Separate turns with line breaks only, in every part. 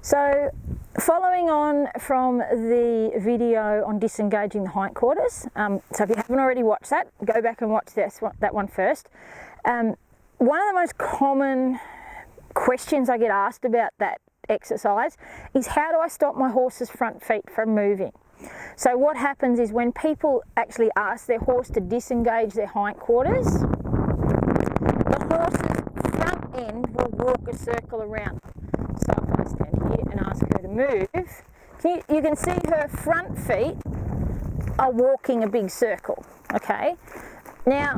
So following on from the video on disengaging the hindquarters, so if you haven't already watched that, go back and watch that one first. One of the most common questions I get asked about that exercise is, how do I stop my horse's front feet from moving? So what happens is, when people actually ask their horse to disengage their hindquarters, the horse's front end will walk a circle around. So if I stand here and ask her to move, you can see her front feet are walking a big circle, okay? Now,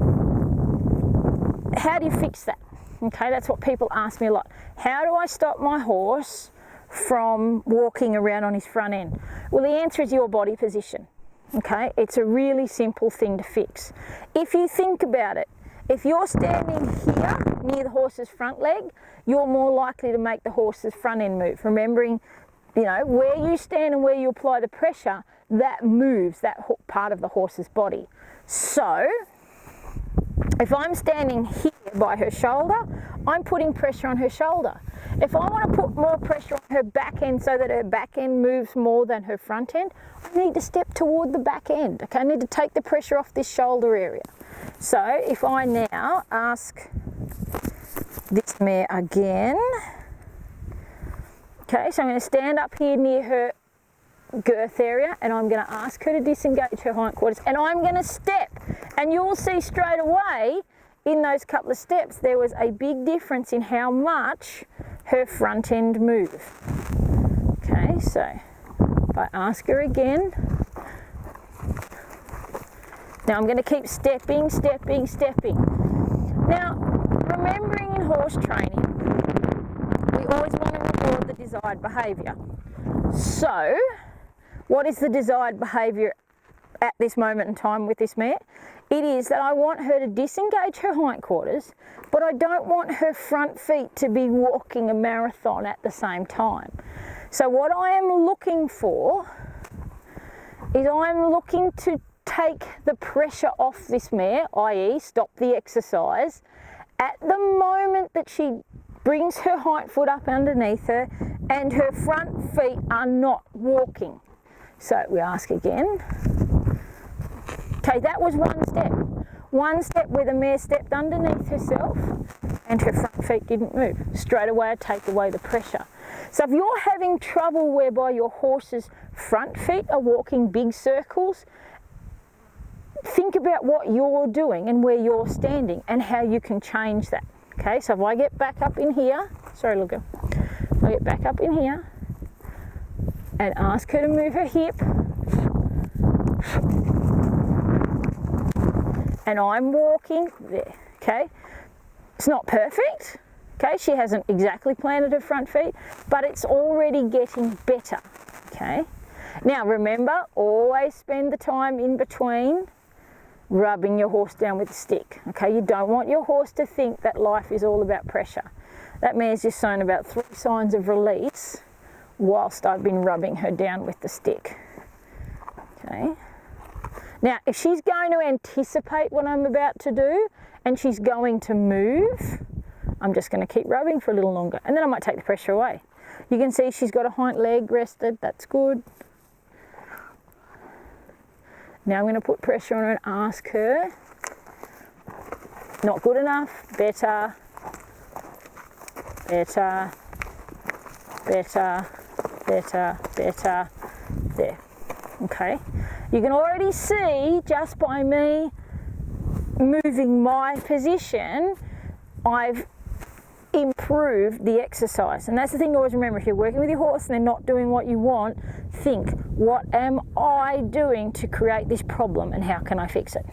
how do you fix that? Okay, that's what people ask me a lot. How do I stop my horse from walking around on his front end? Well, the answer is your body position, okay? It's a really simple thing to fix. If you think about it, if you're standing here near the horse's front leg, you're more likely to make the horse's front end move. Remembering, you know, where you stand and where you apply the pressure, that moves that part of the horse's body. So, if I'm standing here by her shoulder, I'm putting pressure on her shoulder. If I want to put more pressure on her back end so that her back end moves more than her front end, I need to step toward the back end. Okay, I need to take the pressure off this shoulder area. So if I now ask this mare again, okay, so I'm going to stand up here near her girth area and I'm going to ask her to disengage her hindquarters, and I'm going to step, and you'll see straight away in those couple of steps there was a big difference in how much her front end moved. Okay, so if I ask her again, now I'm going to keep stepping, stepping, stepping. Now, remembering in horse training, we always want to reward the desired behaviour. So, what is the desired behaviour at this moment in time with this mare? It is that I want her to disengage her hindquarters, but I don't want her front feet to be walking a marathon at the same time. So what I am looking for is, I'm looking to take the pressure off this mare, i.e. stop the exercise, at the moment that she brings her hind foot up underneath her and her front feet are not walking. So we ask again. Okay, that was one step. One step where the mare stepped underneath herself and her front feet didn't move. Straight away I take away the pressure. So if you're having trouble whereby your horse's front feet are walking big circles, think about what you're doing and where you're standing and how you can change that. Okay, so if I get back up in here, sorry, look, I get back up in here and ask her to move her hip, and I'm walking there, okay? It's not perfect, okay? She hasn't exactly planted her front feet, but it's already getting better, okay? Now remember, always spend the time in between rubbing your horse down with a stick, okay? You don't want your horse to think that life is all about pressure. That mare's just shown about 3 signs of release whilst I've been rubbing her down with the stick, okay? Now, if she's going to anticipate what I'm about to do and she's going to move, I'm just going to keep rubbing for a little longer, and then I might take the pressure away. You can see she's got a hind leg rested, that's good. Now I'm going to put pressure on her and ask her, not good enough, better, better, better, better, better, there, okay? You can already see, just by me moving my position, I've improved the exercise. And that's the thing to always remember. If you're working with your horse and they're not doing what you want, think, what am I doing to create this problem and how can I fix it?